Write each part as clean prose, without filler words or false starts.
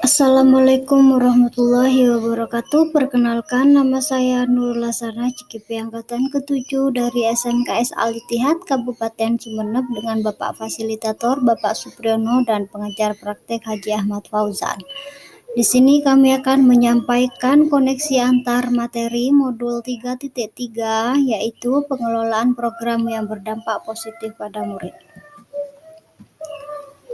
Assalamualaikum warahmatullahi wabarakatuh. Perkenalkan, nama saya Nurul Lasana CGP angkatan ke-7 dari SMKS Al-Ittihad Kabupaten Sumeneb dengan Bapak Fasilitator Bapak Supriyono dan pengajar praktek Haji Ahmad Fauzan. Di sini kami akan menyampaikan koneksi antar materi modul 3.3 yaitu pengelolaan program yang berdampak positif pada murid.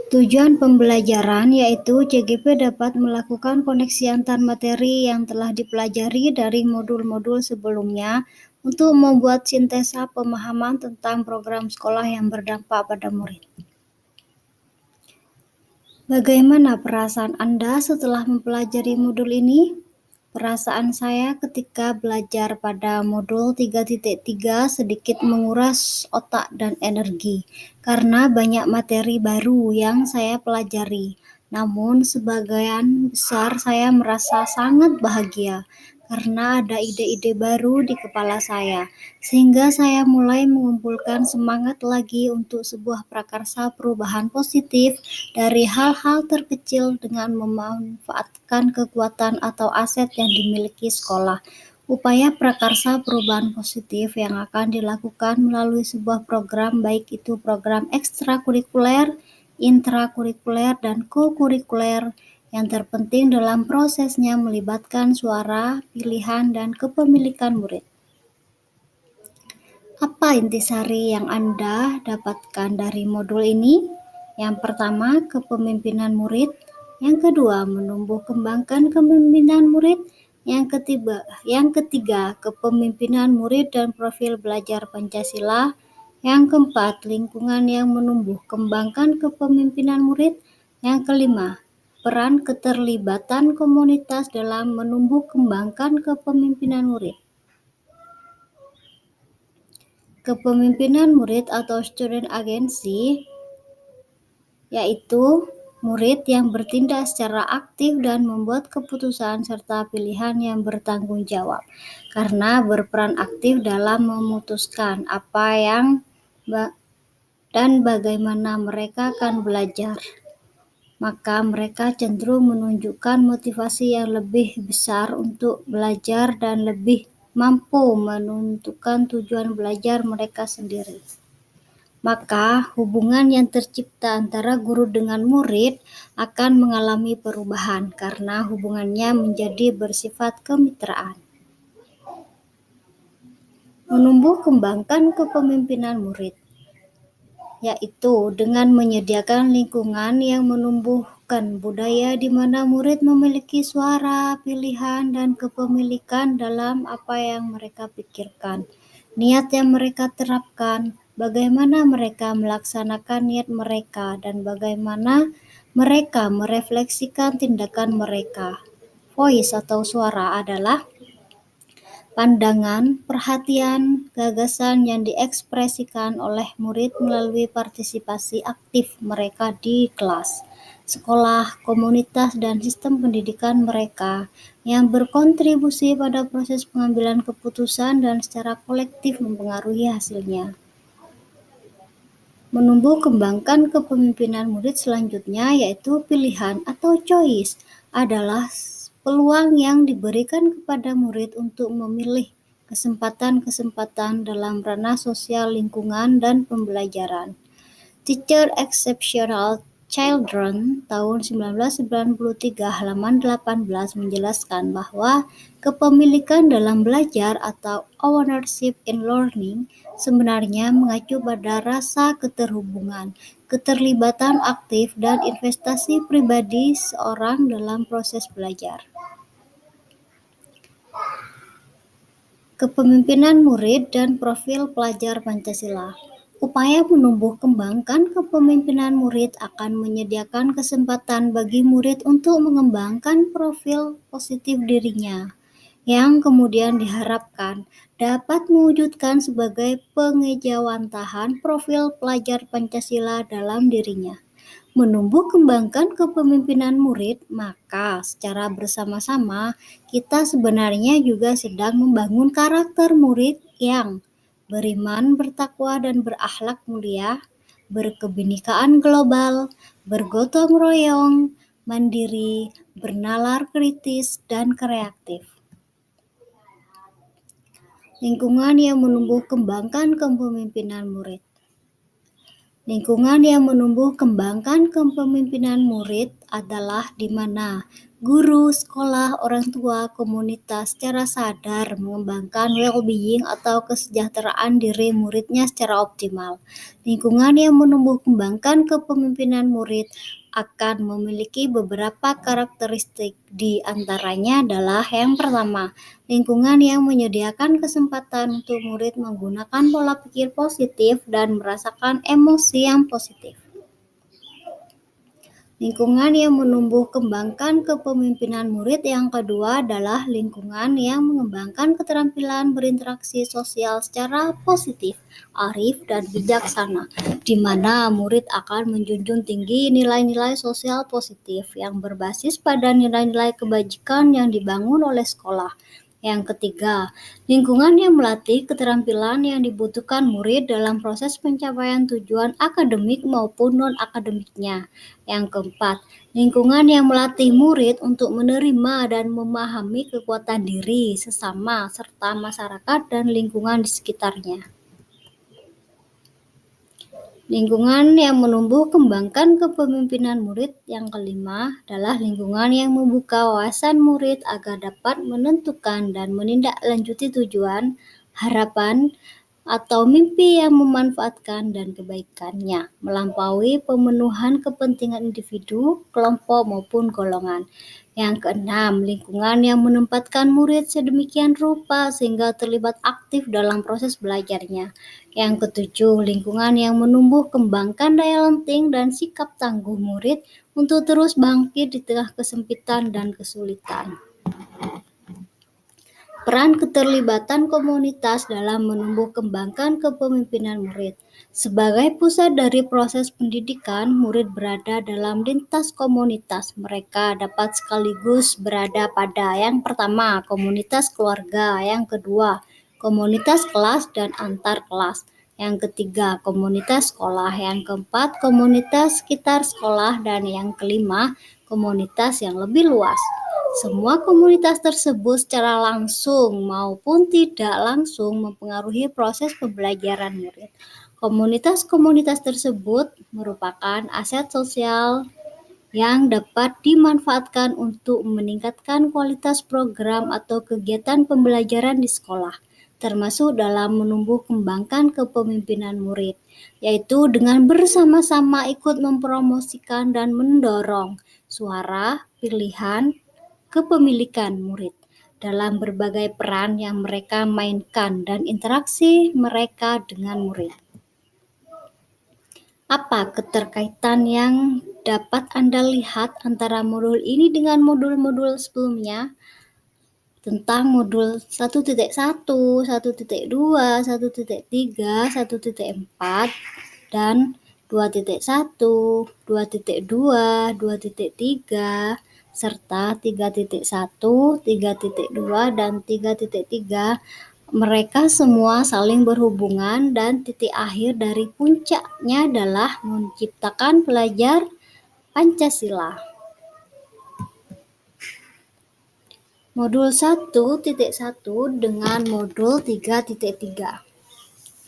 Tujuan pembelajaran yaitu CGP dapat melakukan koneksi antar materi yang telah dipelajari dari modul-modul sebelumnya untuk membuat sintesa pemahaman tentang program sekolah yang berdampak pada murid. Bagaimana perasaan Anda setelah mempelajari modul ini? Perasaan saya ketika belajar pada modul 3.3 sedikit menguras otak dan energi karena banyak materi baru yang saya pelajari. Namun sebagian besar saya merasa sangat bahagia karena ada ide-ide baru di kepala saya, sehingga saya mulai mengumpulkan semangat lagi untuk sebuah prakarsa perubahan positif dari hal-hal terkecil dengan memanfaatkan kekuatan atau aset yang dimiliki sekolah. Upaya prakarsa perubahan positif yang akan dilakukan melalui sebuah program, baik itu program ekstrakurikuler, intrakurikuler, dan kokurikuler, yang terpenting dalam prosesnya melibatkan suara, pilihan, dan kepemilikan murid. Apa intisari yang Anda dapatkan dari modul ini? Yang pertama, kepemimpinan murid. Yang kedua, menumbuh kembangkan kepemimpinan murid. Yang ketiga, kepemimpinan murid dan profil belajar Pancasila. Yang keempat, lingkungan yang menumbuh kembangkan kepemimpinan murid. Yang kelima, peran keterlibatan komunitas dalam menumbuh kembangkan kepemimpinan murid. Kepemimpinan murid atau student agency yaitu murid yang bertindak secara aktif dan membuat keputusan serta pilihan yang bertanggung jawab karena berperan aktif dalam memutuskan apa yang dan bagaimana mereka akan belajar. Maka mereka cenderung menunjukkan motivasi yang lebih besar untuk belajar dan lebih mampu menentukan tujuan belajar mereka sendiri. Maka hubungan yang tercipta antara guru dengan murid akan mengalami perubahan karena hubungannya menjadi bersifat kemitraan. Menumbuh kembangkan kepemimpinan murid yaitu dengan menyediakan lingkungan yang menumbuhkan budaya di mana murid memiliki suara, pilihan, dan kepemilikan dalam apa yang mereka pikirkan, niat yang mereka terapkan, bagaimana mereka melaksanakan niat mereka, dan bagaimana mereka merefleksikan tindakan mereka. Voice atau suara adalah pandangan, perhatian, gagasan yang diekspresikan oleh murid melalui partisipasi aktif mereka di kelas, sekolah, komunitas, dan sistem pendidikan mereka yang berkontribusi pada proses pengambilan keputusan dan secara kolektif mempengaruhi hasilnya. Menumbuh kembangkan kepemimpinan murid selanjutnya yaitu pilihan atau choice adalah peluang yang diberikan kepada murid untuk memilih kesempatan-kesempatan dalam ranah sosial lingkungan dan pembelajaran. Teacher Exceptional Children tahun 1993 halaman 18 menjelaskan bahwa kepemilikan dalam belajar atau ownership in learning sebenarnya mengacu pada rasa keterhubungan, keterlibatan aktif, dan investasi pribadi seorang dalam proses belajar. Kepemimpinan murid dan profil pelajar Pancasila. Upaya menumbuh kembangkan kepemimpinan murid akan menyediakan kesempatan bagi murid untuk mengembangkan profil positif dirinya, yang kemudian diharapkan dapat mewujudkan sebagai pengejawantahan profil pelajar Pancasila dalam dirinya. Menumbuh kembangkan kepemimpinan murid, maka secara bersama-sama kita sebenarnya juga sedang membangun karakter murid yang beriman, bertakwa, dan berakhlak mulia, berkebinekaan global, bergotong royong, mandiri, bernalar kritis, dan kreatif. Lingkungan yang menumbuh kembangkan kepemimpinan murid. Lingkungan yang menumbuh kembangkan kepemimpinan murid adalah di mana guru, sekolah, orang tua, komunitas secara sadar mengembangkan well-being atau kesejahteraan diri muridnya secara optimal. Lingkungan yang menumbuh kembangkan kepemimpinan murid akan memiliki beberapa karakteristik, di antaranya adalah yang pertama, lingkungan yang menyediakan kesempatan untuk murid menggunakan pola pikir positif dan merasakan emosi yang positif. Lingkungan yang menumbuh kembangkan kepemimpinan murid yang kedua adalah lingkungan yang mengembangkan keterampilan berinteraksi sosial secara positif, arif, dan bijaksana, di mana murid akan menjunjung tinggi nilai-nilai sosial positif yang berbasis pada nilai-nilai kebajikan yang dibangun oleh sekolah. Yang ketiga, lingkungan yang melatih keterampilan yang dibutuhkan murid dalam proses pencapaian tujuan akademik maupun non-akademiknya. Yang keempat, lingkungan yang melatih murid untuk menerima dan memahami kekuatan diri, sesama, serta masyarakat dan lingkungan di sekitarnya. Lingkungan yang menumbuh kembangkan kepemimpinan murid yang kelima adalah lingkungan yang membuka wawasan murid agar dapat menentukan dan menindaklanjuti tujuan, harapan, atau mimpi yang memanfaatkan dan kebaikannya, melampaui pemenuhan kepentingan individu, kelompok, maupun golongan. Yang keenam, lingkungan yang menempatkan murid sedemikian rupa sehingga terlibat aktif dalam proses belajarnya. Yang ketujuh, lingkungan yang menumbuh kembangkan daya lenting dan sikap tangguh murid untuk terus bangkit di tengah kesempitan dan kesulitan. Peran keterlibatan komunitas dalam menumbuh kembangkan kepemimpinan murid. Sebagai pusat dari proses pendidikan, murid berada dalam lintas komunitas. Mereka dapat sekaligus berada pada yang pertama, komunitas keluarga, yang kedua, komunitas kelas dan antar kelas, yang ketiga, komunitas sekolah, yang keempat, komunitas sekitar sekolah, dan yang kelima, komunitas yang lebih luas. Semua komunitas tersebut secara langsung maupun tidak langsung mempengaruhi proses pembelajaran murid. Komunitas-komunitas tersebut merupakan aset sosial yang dapat dimanfaatkan untuk meningkatkan kualitas program atau kegiatan pembelajaran di sekolah, termasuk dalam menumbuh kembangkan kepemimpinan murid, yaitu dengan bersama-sama ikut mempromosikan dan mendorong suara, pilihan, kepemilikan murid dalam berbagai peran yang mereka mainkan dan interaksi mereka dengan murid. Apa keterkaitan yang dapat Anda lihat antara modul ini dengan modul-modul sebelumnya? Tentang modul 1.1, 1.2, 1.3, 1.4, dan 2.1, 2.2, 2.3, serta 3.1, 3.2, dan 3.3. Mereka semua saling berhubungan dan titik akhir dari puncaknya adalah menciptakan pelajar Pancasila. Modul 1.1 dengan modul 3.3.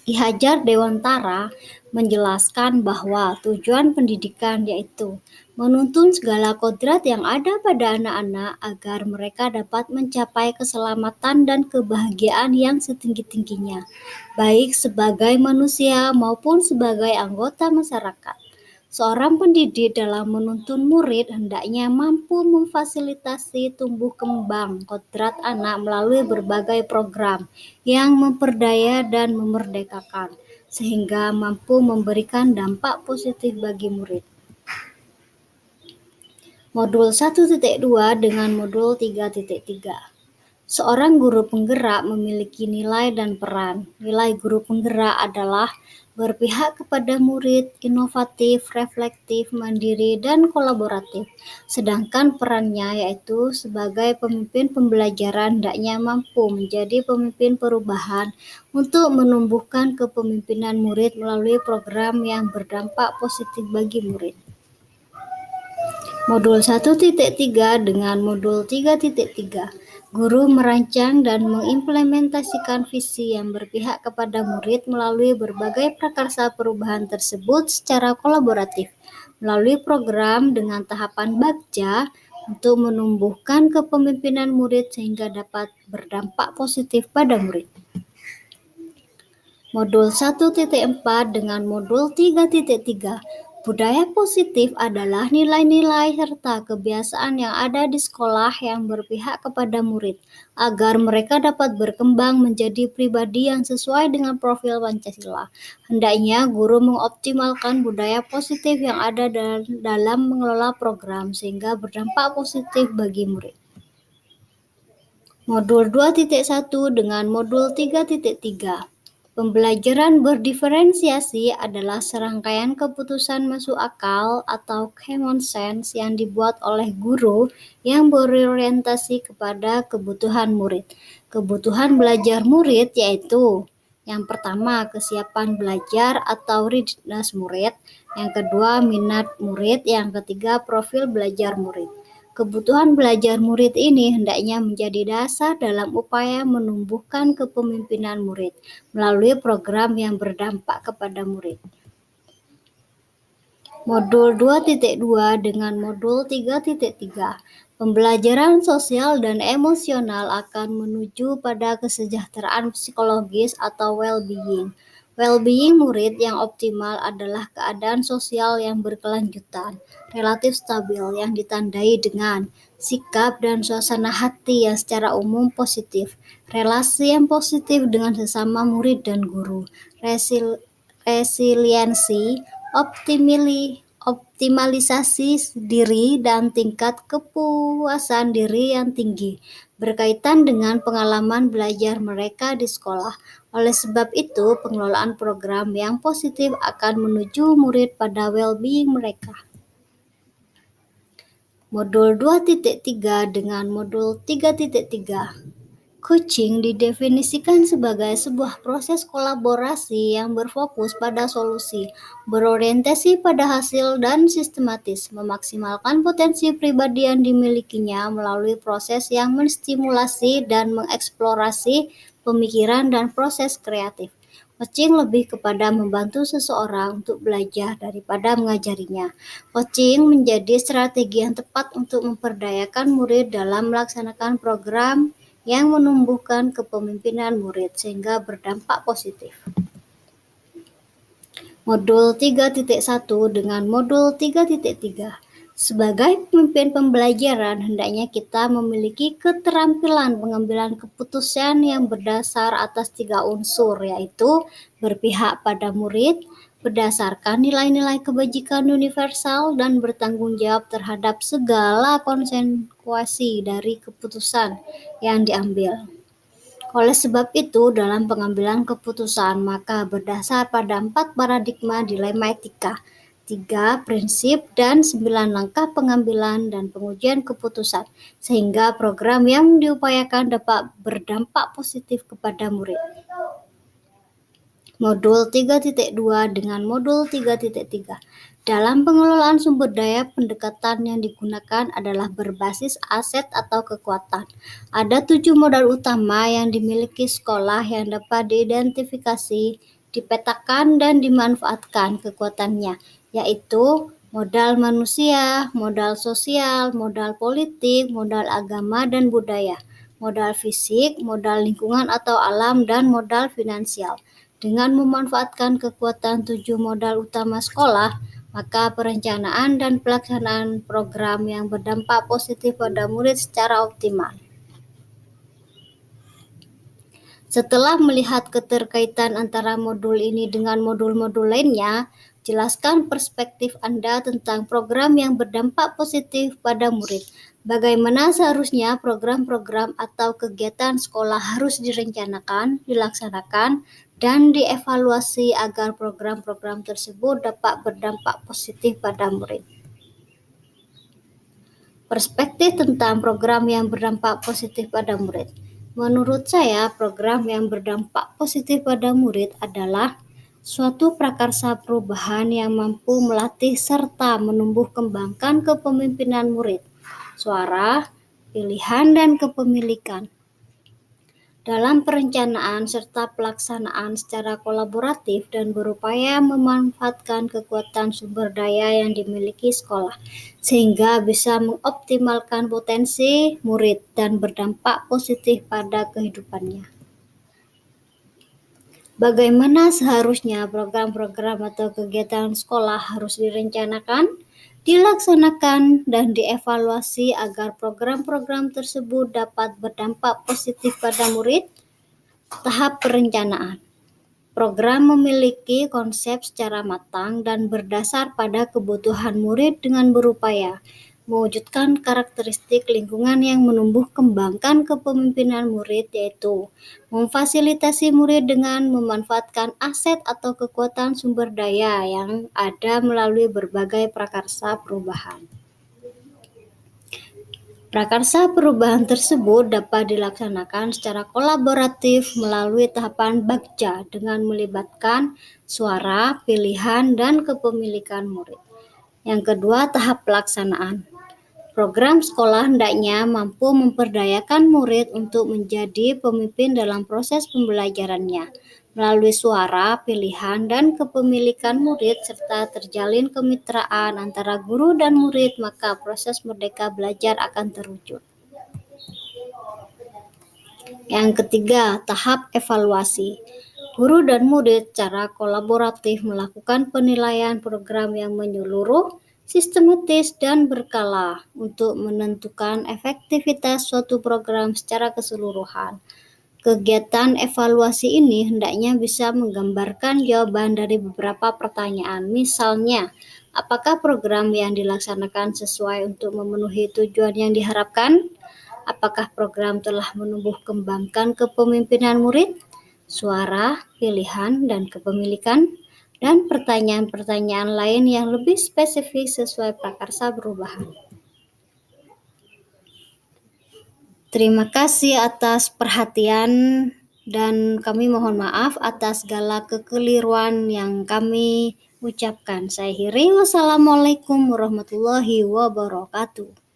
Ki Hajar Dewantara menjelaskan bahwa tujuan pendidikan yaitu menuntun segala kodrat yang ada pada anak-anak agar mereka dapat mencapai keselamatan dan kebahagiaan yang setinggi-tingginya, baik sebagai manusia maupun sebagai anggota masyarakat. Seorang pendidik dalam menuntun murid hendaknya mampu memfasilitasi tumbuh kembang kodrat anak melalui berbagai program yang memperdaya dan memerdekakan, sehingga mampu memberikan dampak positif bagi murid. Modul 1.2 dengan modul 3.3. Seorang guru penggerak memiliki nilai dan peran. Nilai guru penggerak adalah berpihak kepada murid, inovatif, reflektif, mandiri, dan kolaboratif. Sedangkan perannya yaitu sebagai pemimpin pembelajaran hendaknya mampu menjadi pemimpin perubahan untuk menumbuhkan kepemimpinan murid melalui program yang berdampak positif bagi murid. Modul 1.3 dengan modul 3.3. Guru merancang dan mengimplementasikan visi yang berpihak kepada murid melalui berbagai prakarsa perubahan tersebut secara kolaboratif, melalui program dengan tahapan bagja untuk menumbuhkan kepemimpinan murid sehingga dapat berdampak positif pada murid. Modul 1.4 dengan modul 3.3. Budaya positif adalah nilai-nilai serta kebiasaan yang ada di sekolah yang berpihak kepada murid, agar mereka dapat berkembang menjadi pribadi yang sesuai dengan profil Pancasila. Hendaknya guru mengoptimalkan budaya positif yang ada dalam mengelola program sehingga berdampak positif bagi murid. Modul 2.1 dengan modul 3.3. Pembelajaran berdiferensiasi adalah serangkaian keputusan masuk akal atau common sense yang dibuat oleh guru yang berorientasi kepada kebutuhan murid. Kebutuhan belajar murid yaitu yang pertama, kesiapan belajar atau readiness murid. Yang kedua, minat murid. Yang ketiga, profil belajar murid. Kebutuhan belajar murid ini hendaknya menjadi dasar dalam upaya menumbuhkan kepemimpinan murid melalui program yang berdampak kepada murid. Modul 2.2 dengan modul 3.3. Pembelajaran sosial dan emosional akan menuju pada kesejahteraan psikologis atau well-being. Well-being murid yang optimal adalah keadaan sosial yang berkelanjutan, relatif stabil yang ditandai dengan sikap dan suasana hati yang secara umum positif, relasi yang positif dengan sesama murid dan guru, resiliensi, optimalisasi diri dan tingkat kepuasan diri yang tinggi berkaitan dengan pengalaman belajar mereka di sekolah. Oleh sebab itu, pengelolaan program yang positif akan menuju murid pada well-being mereka. Modul 2.3 dengan modul 3.3. Coaching didefinisikan sebagai sebuah proses kolaborasi yang berfokus pada solusi, berorientasi pada hasil dan sistematis, memaksimalkan potensi pribadi yang dimilikinya melalui proses yang menstimulasi dan mengeksplorasi pemikiran dan proses kreatif. Coaching lebih kepada membantu seseorang untuk belajar daripada mengajarinya. Coaching menjadi strategi yang tepat untuk memperdayakan murid dalam melaksanakan program yang menumbuhkan kepemimpinan murid sehingga berdampak positif. Modul 3.1 dengan modul 3.3. Sebagai pemimpin pembelajaran, hendaknya kita memiliki keterampilan pengambilan keputusan yang berdasar atas 3 unsur, yaitu berpihak pada murid, berdasarkan nilai-nilai kebajikan universal, dan bertanggung jawab terhadap segala konsekuensi dari keputusan yang diambil. Oleh sebab itu, dalam pengambilan keputusan, maka berdasar pada 4 paradigma dilema etika, 3 prinsip, dan 9 langkah pengambilan dan pengujian keputusan, sehingga program yang diupayakan dapat berdampak positif kepada murid. Modul 3.2 dengan modul 3.3. Dalam pengelolaan sumber daya, pendekatan yang digunakan adalah berbasis aset atau kekuatan. Ada 7 modal utama yang dimiliki sekolah yang dapat diidentifikasi, dipetakan, dan dimanfaatkan kekuatannya, yaitu modal manusia, modal sosial, modal politik, modal agama dan budaya, modal fisik, modal lingkungan atau alam, dan modal finansial. Dengan memanfaatkan kekuatan 7 modal utama sekolah, maka perencanaan dan pelaksanaan program yang berdampak positif pada murid secara optimal. Setelah melihat keterkaitan antara modul ini dengan modul-modul lainnya, jelaskan perspektif Anda tentang program yang berdampak positif pada murid. Bagaimana seharusnya program-program atau kegiatan sekolah harus direncanakan, dilaksanakan, dan dievaluasi agar program-program tersebut dapat berdampak positif pada murid. Perspektif tentang program yang berdampak positif pada murid. Menurut saya, program yang berdampak positif pada murid adalah Suatu prakarsa perubahan yang mampu melatih serta menumbuh kembangkan kepemimpinan murid, suara, pilihan, dan kepemilikan. Dalam perencanaan serta pelaksanaan secara kolaboratif dan berupaya memanfaatkan kekuatan sumber daya yang dimiliki sekolah, sehingga bisa mengoptimalkan potensi murid dan berdampak positif pada kehidupannya. Bagaimana seharusnya program-program atau kegiatan sekolah harus direncanakan, dilaksanakan, dan dievaluasi agar program-program tersebut dapat berdampak positif pada murid? Tahap perencanaan. Program memiliki konsep secara matang dan berdasar pada kebutuhan murid dengan berupaya mewujudkan karakteristik lingkungan yang menumbuh kembangkan kepemimpinan murid, yaitu memfasilitasi murid dengan memanfaatkan aset atau kekuatan sumber daya yang ada melalui berbagai prakarsa perubahan. Prakarsa perubahan tersebut dapat dilaksanakan secara kolaboratif melalui tahapan bagja dengan melibatkan suara, pilihan, dan kepemilikan murid. Yang kedua, tahap pelaksanaan. Program sekolah hendaknya mampu memperdayakan murid untuk menjadi pemimpin dalam proses pembelajarannya melalui suara, pilihan, dan kepemilikan murid serta terjalin kemitraan antara guru dan murid, maka proses merdeka belajar akan terwujud. Yang ketiga, tahap evaluasi. Guru dan murid secara kolaboratif melakukan penilaian program yang menyeluruh, sistematis, dan berkala untuk menentukan efektivitas suatu program secara keseluruhan. Kegiatan evaluasi ini hendaknya bisa menggambarkan jawaban dari beberapa pertanyaan, misalnya, apakah program yang dilaksanakan sesuai untuk memenuhi tujuan yang diharapkan? Apakah program telah menumbuh kembangkan kepemimpinan murid, suara, pilihan, dan kepemilikan? Dan pertanyaan-pertanyaan lain yang lebih spesifik sesuai prakarsa perubahan. Terima kasih atas perhatian dan kami mohon maaf atas segala kekeliruan yang kami ucapkan. Saya akhiri, wassalamualaikum warahmatullahi wabarakatuh.